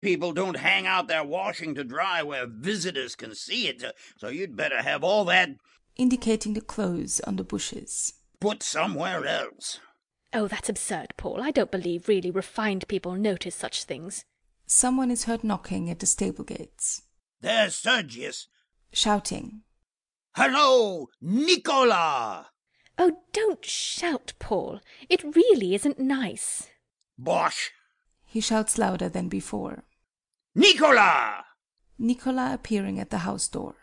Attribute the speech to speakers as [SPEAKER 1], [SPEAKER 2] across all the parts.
[SPEAKER 1] People don't hang out their washing to dry where visitors can see it, so you'd better have all that,
[SPEAKER 2] indicating the clothes on the bushes,
[SPEAKER 1] put somewhere else.
[SPEAKER 3] Oh, that's absurd, Paul. I don't believe really refined people notice such things.
[SPEAKER 2] Someone is heard knocking at the stable gates.
[SPEAKER 1] There's Sergius.
[SPEAKER 2] Shouting.
[SPEAKER 1] Hello, Nicola!
[SPEAKER 3] Oh, don't shout, Paul. It really isn't nice.
[SPEAKER 1] Bosh!
[SPEAKER 2] He shouts louder than before.
[SPEAKER 1] Nicola!
[SPEAKER 2] Nicola appearing at the house door.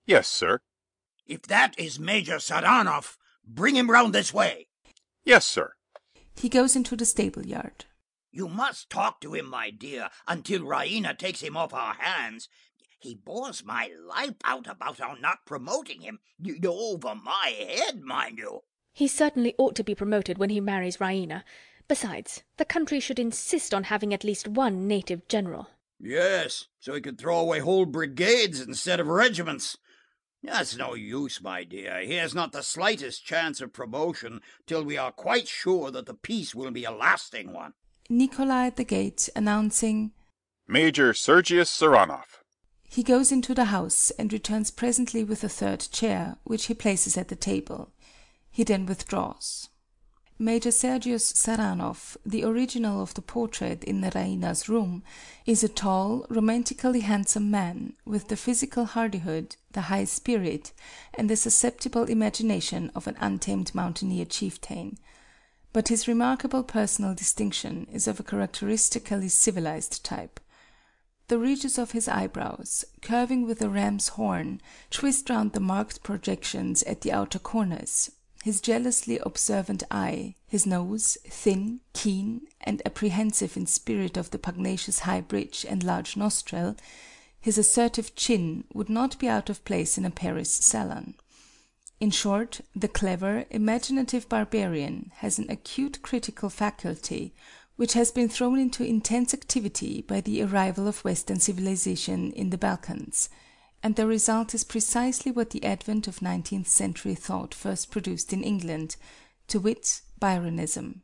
[SPEAKER 4] Yes, sir.
[SPEAKER 1] If that is Major Saranov, bring him round this way.
[SPEAKER 4] Yes, sir.
[SPEAKER 2] He goes into the stable yard.
[SPEAKER 1] You must talk to him, my dear, until Raina takes him off our hands. He bores my life out about our not promoting him. Over my head, mind you.
[SPEAKER 3] He certainly ought to be promoted when he marries Raina. Besides, the country should insist on having at least one native general.
[SPEAKER 1] Yes, so he could throw away whole brigades instead of regiments. That's no use, my dear. He has not the slightest chance of promotion till we are quite sure that the peace will be a lasting one.
[SPEAKER 2] Nicola at the gate, announcing,
[SPEAKER 4] Major Sergius Saranov.
[SPEAKER 2] He goes into the house and returns presently with a third chair, which he places at the table. He then withdraws. Major Sergius Saranov, the original of the portrait in Raina's room, is a tall, romantically handsome man, with the physical hardihood, the high spirit, and the susceptible imagination of an untamed mountaineer chieftain. But his remarkable personal distinction is of a characteristically civilized type. The ridges of his eyebrows, curving with a ram's horn, twist round the marked projections at the outer corners. His jealously observant eye, his nose, thin, keen, and apprehensive in spirit of the pugnacious high bridge and large nostril, his assertive chin would not be out of place in a Paris salon. In short, the clever, imaginative barbarian has an acute critical faculty, which has been thrown into intense activity by the arrival of Western civilization in the Balkans, and the result is precisely what the advent of 19th-century thought first produced in England, to wit, Byronism.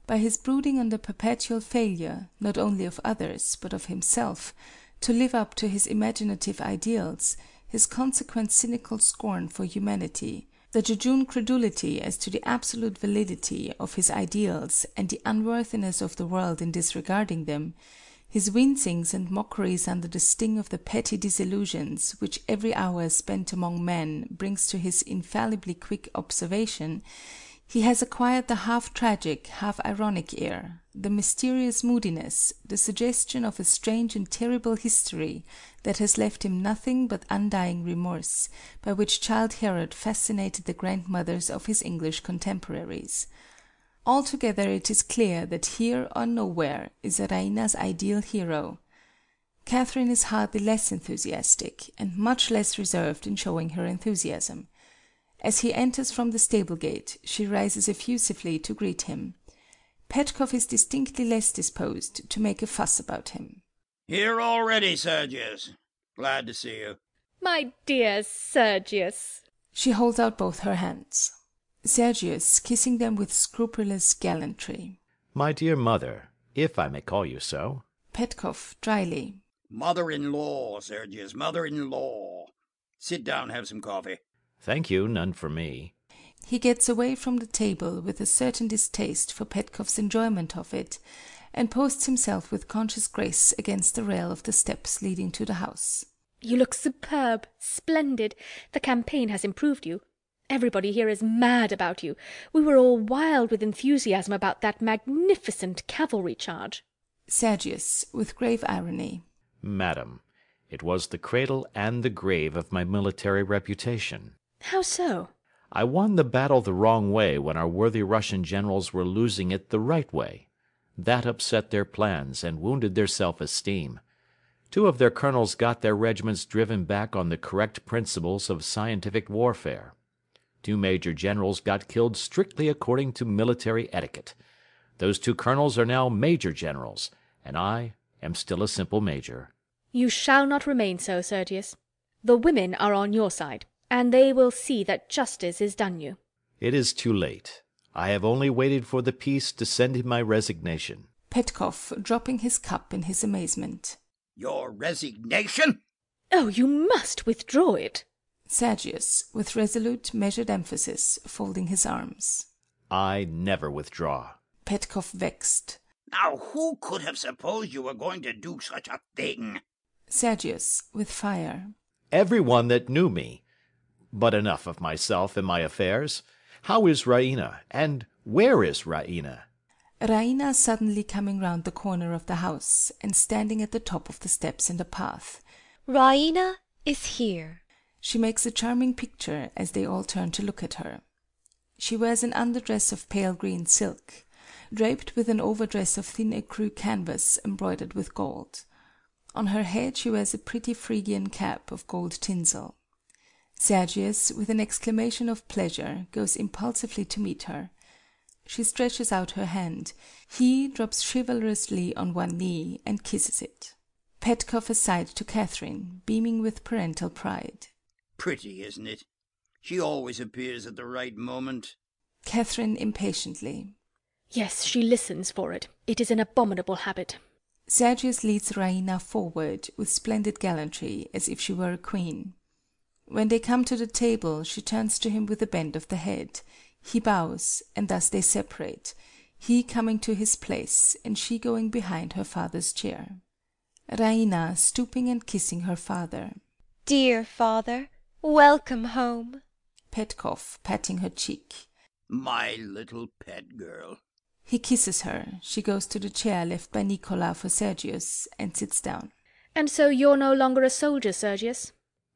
[SPEAKER 2] By his brooding on the perpetual failure, not only of others, but of himself, to live up to his imaginative ideals, his consequent cynical scorn for humanity, the jejune credulity as to the absolute validity of his ideals and the unworthiness of the world in disregarding them, his wincings and mockeries under the sting of the petty disillusions which every hour spent among men brings to his infallibly quick observation, he has acquired the half-tragic, half-ironic air, the mysterious moodiness, the suggestion of a strange and terrible history that has left him nothing but undying remorse, by which Childe Harold fascinated the grandmothers of his English contemporaries. Altogether it is clear that here or nowhere is Raina's ideal hero. Catherine is hardly less enthusiastic, and much less reserved in showing her enthusiasm. As he enters from the stable-gate, she rises effusively to greet him. Petkoff is distinctly less disposed to make a fuss about him.
[SPEAKER 1] Here already, Sergius. Glad to see you.
[SPEAKER 3] My dear Sergius.
[SPEAKER 2] She holds out both her hands. Sergius kissing them with scrupulous gallantry.
[SPEAKER 5] My dear mother, if I may call you so.
[SPEAKER 2] Petkoff dryly.
[SPEAKER 1] Mother-in-law, Sergius, mother-in-law. Sit down, have some coffee.
[SPEAKER 5] Thank you, none for me.
[SPEAKER 2] He gets away from the table with a certain distaste for Petkoff's enjoyment of it, and posts himself with conscious grace against the rail of the steps leading to the house.
[SPEAKER 3] You look superb, splendid. The campaign has improved you. Everybody here is mad about you. We were all wild with enthusiasm about that magnificent cavalry charge.
[SPEAKER 2] Sergius, with grave irony.
[SPEAKER 5] Madam, it was the cradle and the grave of my military reputation.
[SPEAKER 3] How so?
[SPEAKER 5] I won the battle the wrong way when our worthy Russian generals were losing it the right way. That upset their plans and wounded their self-esteem. 2 of their colonels got their regiments driven back on the correct principles of scientific warfare. 2 major generals got killed strictly according to military etiquette. Those 2 colonels are now major generals, and I am still a simple major.
[SPEAKER 3] You shall not remain so, Sergius. The women are on your side, and they will see that justice is done you.
[SPEAKER 5] It is too late. I have only waited for the peace to send in my resignation.
[SPEAKER 2] Petkoff, dropping his cup in his amazement.
[SPEAKER 1] Your resignation?
[SPEAKER 3] Oh, you must withdraw it.
[SPEAKER 2] Sergius, with resolute, measured emphasis, folding his arms.
[SPEAKER 5] I never withdraw.
[SPEAKER 2] Petkoff vexed.
[SPEAKER 1] Now, who could have supposed you were going to do such a thing?
[SPEAKER 2] Sergius, with fire.
[SPEAKER 5] Everyone that knew me. But enough of myself and my affairs. How is Raina? And where is Raina?
[SPEAKER 2] Raina suddenly coming round the corner of the house and standing at the top of the steps in the path.
[SPEAKER 6] Raina is here.
[SPEAKER 2] She makes a charming picture as they all turn to look at her. She wears an underdress of pale green silk, draped with an overdress of thin ecru canvas embroidered with gold. On her head she wears a pretty Phrygian cap of gold tinsel. Sergius, with an exclamation of pleasure, goes impulsively to meet her. She stretches out her hand. He drops chivalrously on one knee and kisses it. Petkoff aside to Catherine, beaming with parental pride.
[SPEAKER 1] Pretty, isn't it? She always appears at the right moment.
[SPEAKER 2] Catherine impatiently.
[SPEAKER 3] Yes, she listens for it. It is an abominable habit.
[SPEAKER 2] Sergius leads Raina forward with splendid gallantry, as if she were a queen. When they come to the table, she turns to him with a bend of the head. He bows, and thus they separate, he coming to his place, and she going behind her father's chair. Raina stooping and kissing her father.
[SPEAKER 6] Dear father, welcome home.
[SPEAKER 2] Petkoff patting her cheek.
[SPEAKER 1] My little pet girl.
[SPEAKER 2] He kisses her. She goes to the chair left by Nicola for Sergius, and sits down.
[SPEAKER 3] And so you're no longer a soldier, Sergius?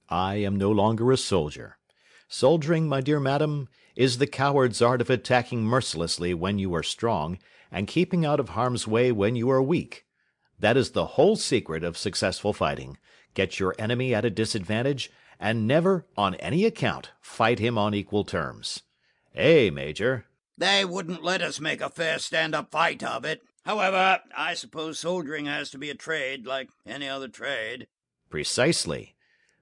[SPEAKER 5] I am no longer a soldier. Soldiering, my dear madam, is the coward's art of attacking mercilessly when you are strong, and keeping out of harm's way when you are weak. That is the whole secret of successful fighting. Get your enemy at a disadvantage, and never, on any account, fight him on equal terms. Eh, Major?
[SPEAKER 1] They wouldn't let us make a fair stand-up fight of it. However, I suppose soldiering has to be a trade, like any other trade.
[SPEAKER 5] Precisely.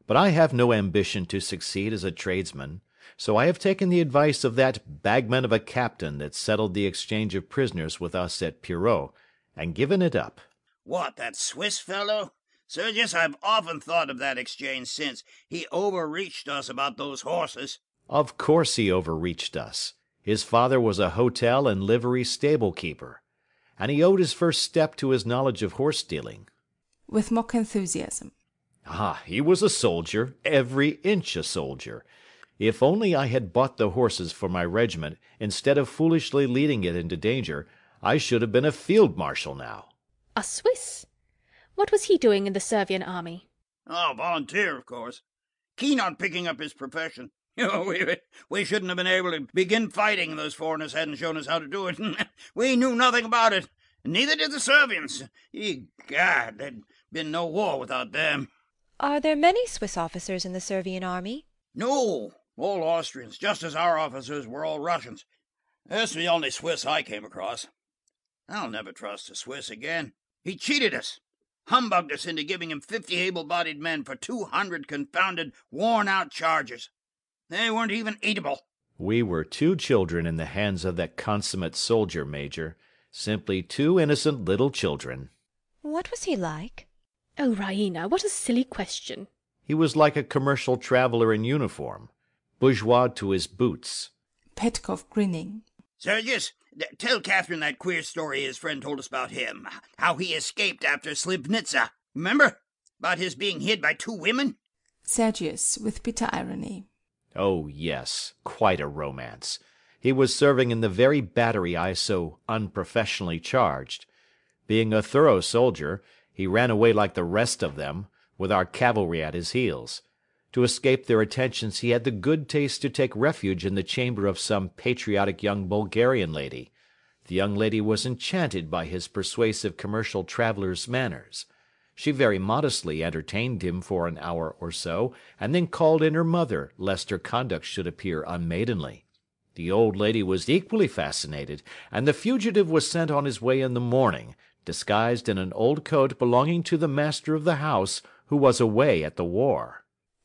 [SPEAKER 5] But I have no ambition to succeed as a tradesman, so I have taken the advice of that bagman of a captain that settled the exchange of prisoners with us at Pirot, and given it up.
[SPEAKER 1] What, that Swiss fellow? Sergius, I've often thought of that exchange since. He overreached us about those horses.
[SPEAKER 5] Of course he overreached us. His father was a hotel and livery stable keeper, and he owed his first step to his knowledge of horse dealing.
[SPEAKER 2] With mock enthusiasm.
[SPEAKER 5] Ah, he was a soldier, every inch a soldier. If only I had bought the horses for my regiment, instead of foolishly leading it into danger, I should have been a field marshal now.
[SPEAKER 3] A Swiss? What was he doing in the Servian army?
[SPEAKER 1] Oh, volunteer, of course. Keen on picking up his profession. We shouldn't have been able to begin fighting. Those foreigners hadn't shown us how to do it. We knew nothing about it. Neither did the Servians. God, there'd been no war without them.
[SPEAKER 6] Are there many Swiss officers in the Servian army?
[SPEAKER 1] No, all Austrians, just as our officers were all Russians. That's the only Swiss I came across. I'll never trust a Swiss again. He cheated us. Humbugged us into giving him 50 able-bodied men for 200 confounded, worn-out chargers. They weren't even eatable.
[SPEAKER 5] We were 2 children in the hands of that consummate soldier, Major. Simply 2 innocent little children.
[SPEAKER 6] What was he like?
[SPEAKER 3] Oh, Raina, what a silly question.
[SPEAKER 5] He was like a commercial traveller in uniform, bourgeois to his boots.
[SPEAKER 2] Petkoff grinning.
[SPEAKER 1] Sergius, tell Catherine that queer story his friend told us about him. How he escaped after Slivnitza. Remember? About his being hid by 2 women?
[SPEAKER 2] Sergius, with bitter irony.
[SPEAKER 5] Oh, yes, quite a romance. He was serving in the very battery I so unprofessionally charged. Being a thorough soldier, he ran away like the rest of them, with our cavalry at his heels. To escape their attentions he had the good taste to take refuge in the chamber of some patriotic young Bulgarian lady. The young lady was enchanted by his persuasive commercial traveller's manners. She very modestly entertained him for an hour or so, and then called in her mother, lest her conduct should appear unmaidenly. The old lady was equally fascinated, and the fugitive was sent on his way in the morning, disguised in an old coat belonging to the master of the house, who was away at the war.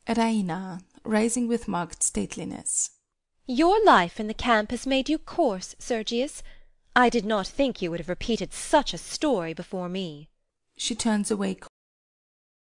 [SPEAKER 2] Raina, rising with marked stateliness.
[SPEAKER 6] Your life in the camp has made you coarse, Sergius. I did not think you would have repeated such a story before me.
[SPEAKER 2] She turns away